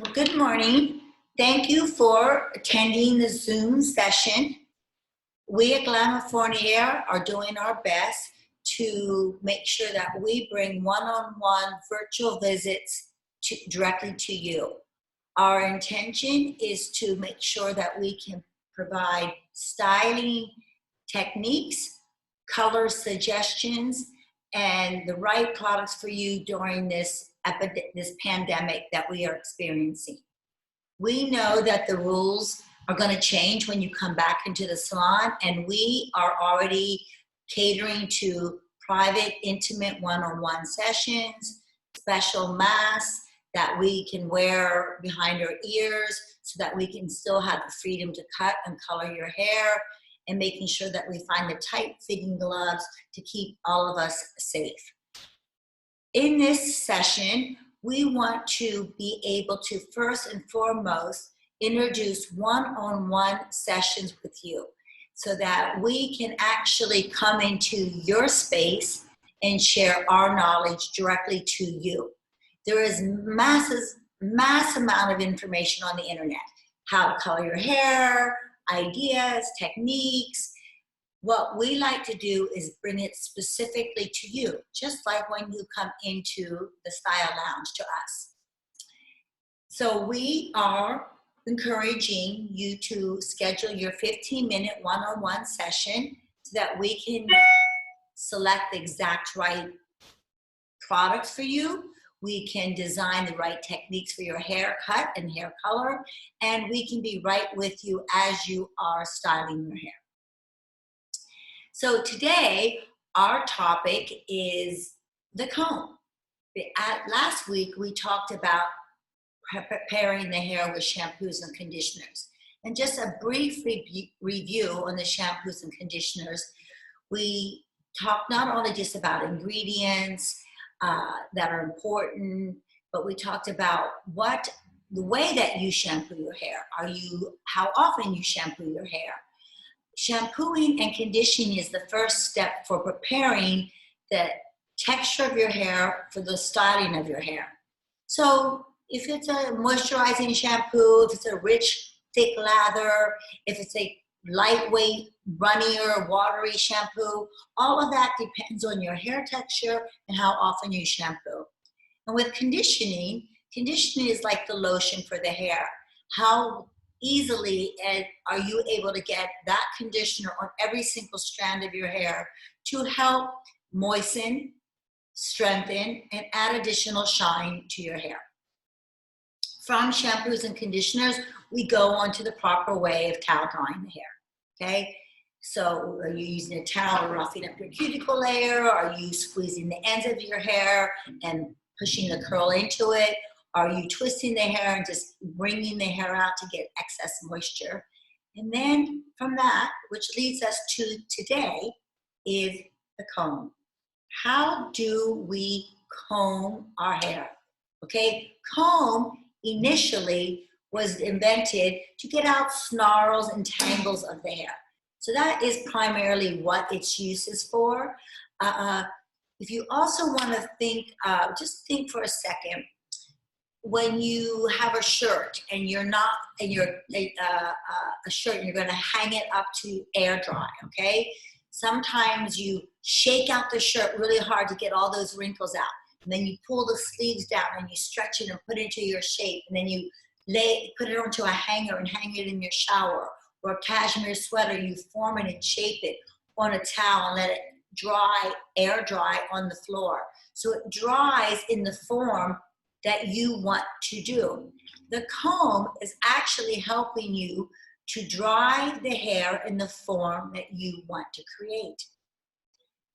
Well, good morning. Thank you for attending the Zoom session. We at Glamifornia are doing our best to make sure that we bring one-on-one virtual visits directly to you. Our intention is to make sure that we can provide styling techniques, color suggestions, and the right products for you during this pandemic that we are experiencing. We know that the rules are going to change when you come back into the salon, and we are already catering to private, intimate one-on-one sessions, special masks that we can wear behind our ears so that we can still have the freedom to cut and color your hair, and making sure that we find the tight-fitting gloves to keep all of us safe. In this session, we want to be able to first and foremost introduce one-on-one sessions with you so that we can actually come into your space and share our knowledge directly to you. There is mass amount of information on the internet, how to color your hair, ideas, techniques. What we like to do is bring it specifically to you, just like when you come into the Style Lounge to us. So we are encouraging you to schedule your 15-minute one-on-one session so that we can select the exact right products for you. We can design the right techniques for your haircut and hair color, and we can be right with you as you are styling your hair. So today, our topic is the comb. Last week, we talked about preparing the hair with shampoos and conditioners. And just a brief review on the shampoos and conditioners, we talked not only just about ingredients that are important, but we talked about the way that you shampoo your hair. How often you shampoo your hair. Shampooing and conditioning is the first step for preparing the texture of your hair for the styling of your hair. So if it's a moisturizing shampoo, if it's a rich, thick lather, if it's a lightweight, runnier, watery shampoo, all of that depends on your hair texture and how often you shampoo. And with conditioning is like the lotion for the hair. How easily are you able to get that conditioner on every single strand of your hair to help moisten, strengthen, and add additional shine to your hair. From shampoos and conditioners, we go on to the proper way of towel drying the hair, okay? So are you using a towel roughing up your cuticle layer? Are you squeezing the ends of your hair and pushing the curl into it? Are you twisting the hair and just wringing the hair out to get excess moisture? And then from that, which leads us to today, is the comb. How do we comb our hair? Okay, comb initially was invented to get out snarls and tangles of the hair. So that is primarily what its use is for. If you also want to think, just think for a second, when you have a shirt and a shirt and you're going to hang it up to air dry, okay? Sometimes you shake out the shirt really hard to get all those wrinkles out. And then you pull the sleeves down and you stretch it and put it into your shape. And then you put it onto a hanger and hang it in your shower. Or a cashmere sweater, you form it and shape it on a towel and let it dry, air dry on the floor. So it dries in the form that you want to do. The comb is actually helping you to dry the hair in the form that you want to create.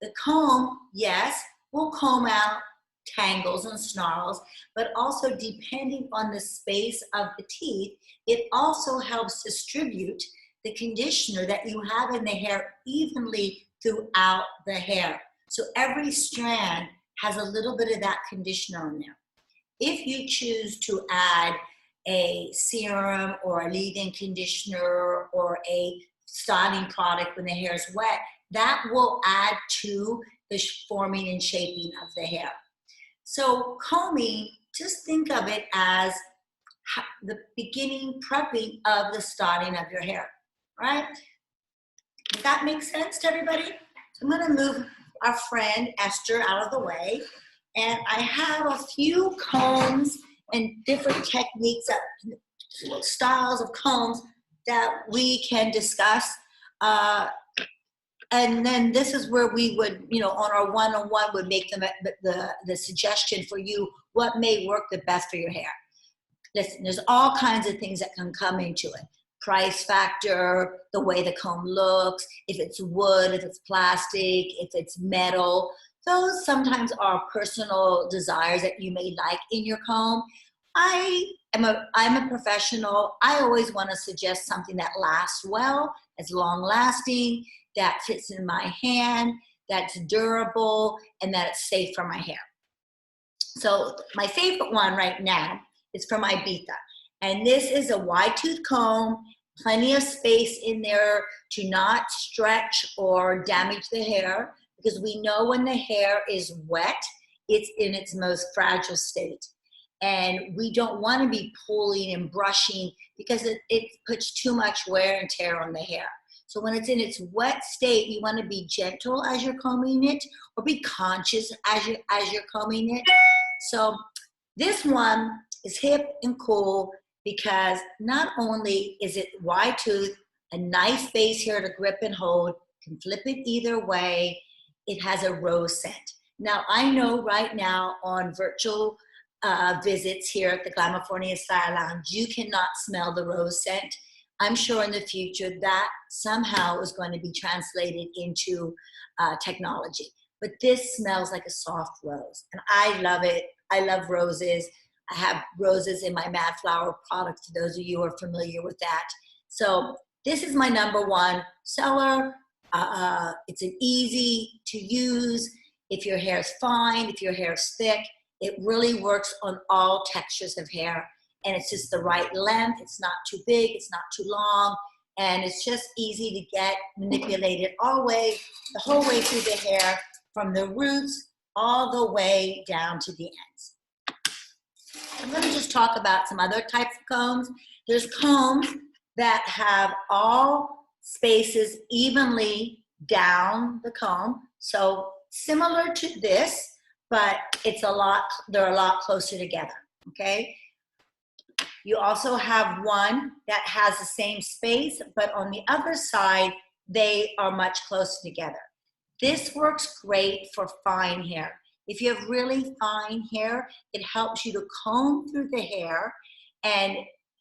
The comb, yes, will comb out tangles and snarls, but also depending on the space of the teeth, it also helps distribute the conditioner that you have in the hair evenly throughout the hair. So every strand has a little bit of that conditioner in there. If you choose to add a serum or a leave-in conditioner or a styling product when the hair is wet, that will add to the forming and shaping of the hair. So combing, just think of it as the beginning prepping of the starting of your hair, right? Does that make sense to everybody? So I'm going to move our friend Esther out of the way, and I have a few combs and different techniques, styles of combs that we can discuss. And then this is where we would, on our one-on-one would make the suggestion for you what may work the best for your hair. Listen, there's all kinds of things that can come into it. Price factor, the way the comb looks, if it's wood, if it's plastic, if it's metal. Those sometimes are personal desires that you may like in your comb. I'm a professional. I always want to suggest something that lasts well, that's long lasting, that fits in my hand, that's durable, and that it's safe for my hair. So my favorite one right now is from Ibiza. And this is a wide tooth comb, plenty of space in there to not stretch or damage the hair, because we know when the hair is wet, it's in its most fragile state. And we don't want to be pulling and brushing because it puts too much wear and tear on the hair. So when it's in its wet state, you want to be gentle as you're combing it, or be conscious as you're combing it. So this one is hip and cool because not only is it wide tooth, a nice base here to grip and hold, can flip it either way, it has a rose scent. Now I know right now on virtual visits here at the Glamifornia Style Lounge, you cannot smell the rose scent. I'm sure in the future that somehow is going to be translated into technology. But this smells like a soft rose, and I love it. I love roses. I have roses in my Mad Flower product, for those of you who are familiar with that. So this is my number one seller. It's an easy to use. If your hair is fine, if your hair is thick, it really works on all textures of hair. And it's just the right length. It's not too big, it's not too long, and it's just easy to get manipulated the whole way through the hair, from the roots all the way down to the ends. I'm going to just talk about some other types of combs. There's combs that have all spaces evenly down the comb. So similar to this, but they're a lot closer together, okay? You also have one that has the same space, but on the other side, they are much closer together. This works great for fine hair. If you have really fine hair, it helps you to comb through the hair and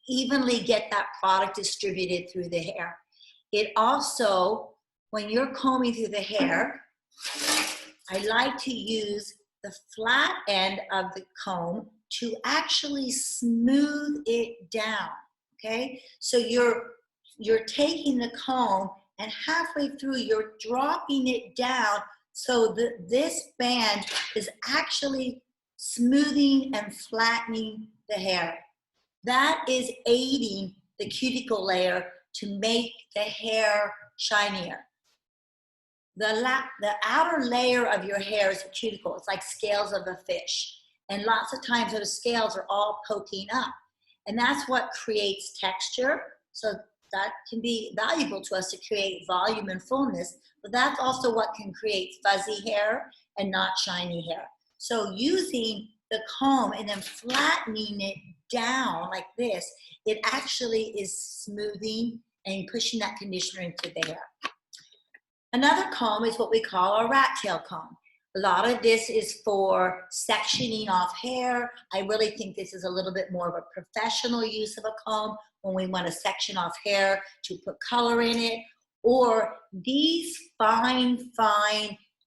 evenly get that product distributed through the hair. It also, when you're combing through the hair, I like to use the flat end of the comb to actually smooth it down, okay? So you're taking the comb and halfway through you're dropping it down so that this band is actually smoothing and flattening the hair. That is aiding the cuticle layer to make the hair shinier. The outer layer of your hair is the cuticle. It's like scales of a fish. And lots of times those scales are all poking up. And that's what creates texture. So that can be valuable to us to create volume and fullness. But that's also what can create fuzzy hair and not shiny hair. So using the comb and then flattening it down like this, it actually is smoothing and pushing that conditioner into the hair. Another comb is what we call a rat tail comb. A lot of this is for sectioning off hair. I really think this is a little bit more of a professional use of a comb when we want to section off hair to put color in it. Or these fine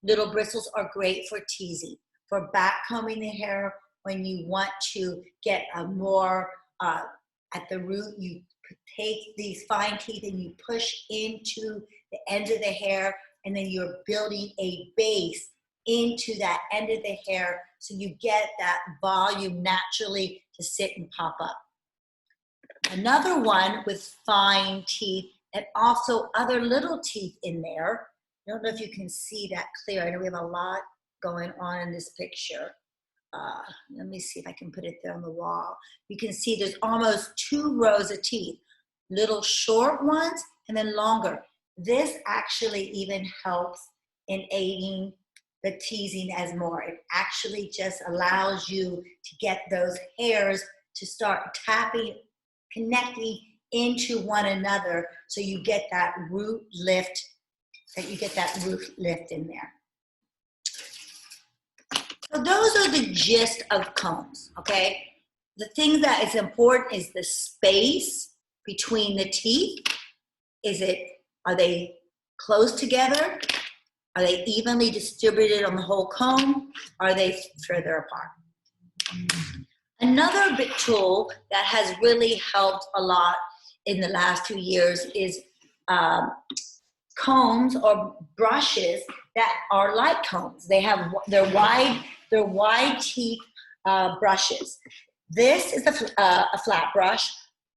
little bristles are great for teasing, for back combing the hair when you want to get a more, at the root, you take these fine teeth and you push into the end of the hair, and then you're building a base into that end of the hair so you get that volume naturally to sit and pop up. Another one with fine teeth and also other little teeth in there. I don't know if you can see that clear. I know we have a lot going on in this picture. let me see if I can put it there on the wall. You can see there's almost 2 rows of teeth, little short ones and then longer. This actually even helps in aiding the teasing as more. It actually just allows you to get those hairs to start tapping, connecting into one another, so you get that root lift, in there. So those are the gist of combs, okay? The thing that is important is the space between the teeth. Are they close together? Are they evenly distributed on the whole comb? Are they further apart? Another big tool that has really helped a lot in the last 2 years is combs or brushes that are like combs. They're wide teeth brushes. This is a flat brush.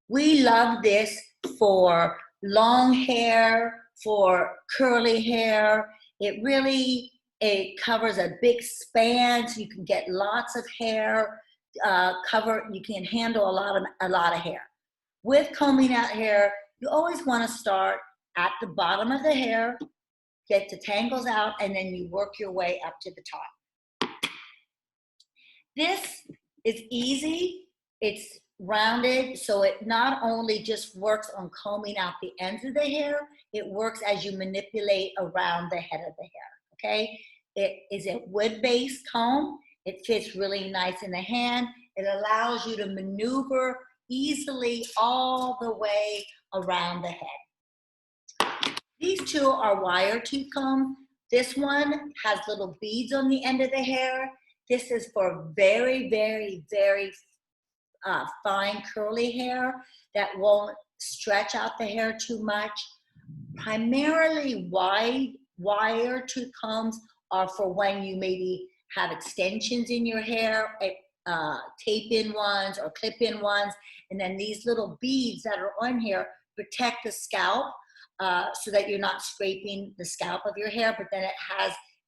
We love this for long hair, for curly hair. It covers a big span, so you can get lots of hair you can handle a lot of hair. With combing out hair, you always want to start at the bottom of the hair, get the tangles out, and then you work your way up to the top. This is easy. It's rounded, so it not only just works on combing out the ends of the hair, it works as you manipulate around the head of the hair, okay? It is a wood-based comb. It fits really nice in the hand. It allows you to maneuver easily all the way around the head. These two are wire tooth combs. This one has little beads on the end of the hair. This is for very, very, very fine curly hair that won't stretch out the hair too much. Primarily wire tooth combs are for when you maybe have extensions in your hair, tape-in ones or clip-in ones, and then these little beads that are on here protect the scalp so that you're not scraping the scalp of your hair, but then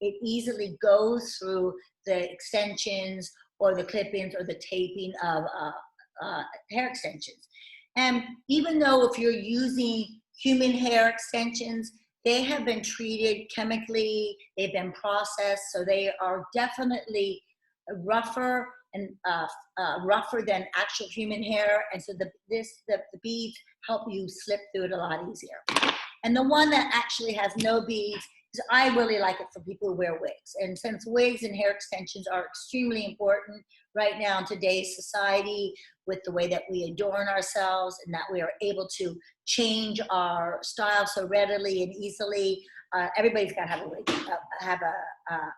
it easily goes through the extensions or the clip-ins or the taping of hair extensions. And even though if you're using human hair extensions, they have been treated chemically, they've been processed, so they are definitely rougher and rougher than actual human hair, and so the beads help you slip through it a lot easier. And the one that actually has no beads, I really like it for people who wear wigs. And since wigs and hair extensions are extremely important right now in today's society, with the way that we adorn ourselves and that we are able to change our style so readily and easily, everybody's got to have a wig,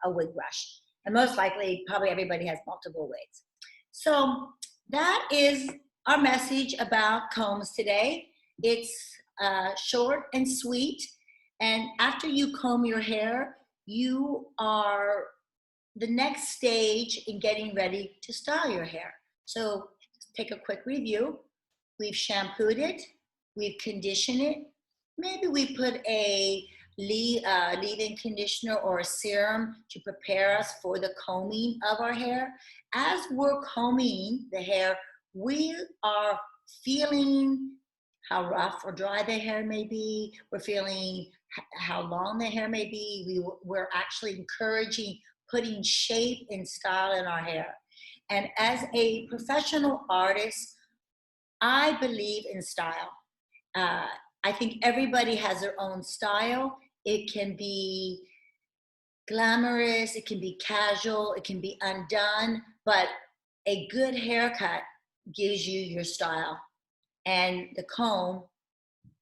a wig brush. And most likely, probably everybody has multiple wigs. So that is our message about combs today. It's short and sweet. And after you comb your hair, you are the next stage in getting ready to style your hair. So take a quick review. We've shampooed it, we've conditioned it. Maybe we put a leave-in conditioner or a serum to prepare us for the combing of our hair. As we're combing the hair, we are feeling how rough or dry the hair may be. We're feeling how long the hair may be. We're actually encouraging putting shape and style in our hair. And as a professional artist, I believe in style. I think everybody has their own style. It can be glamorous, it can be casual, it can be undone, but a good haircut gives you your style. And the comb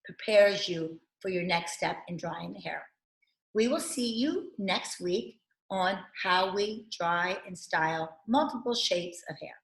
prepares you for your next step in drying the hair. We will see you next week on how we dry and style multiple shapes of hair.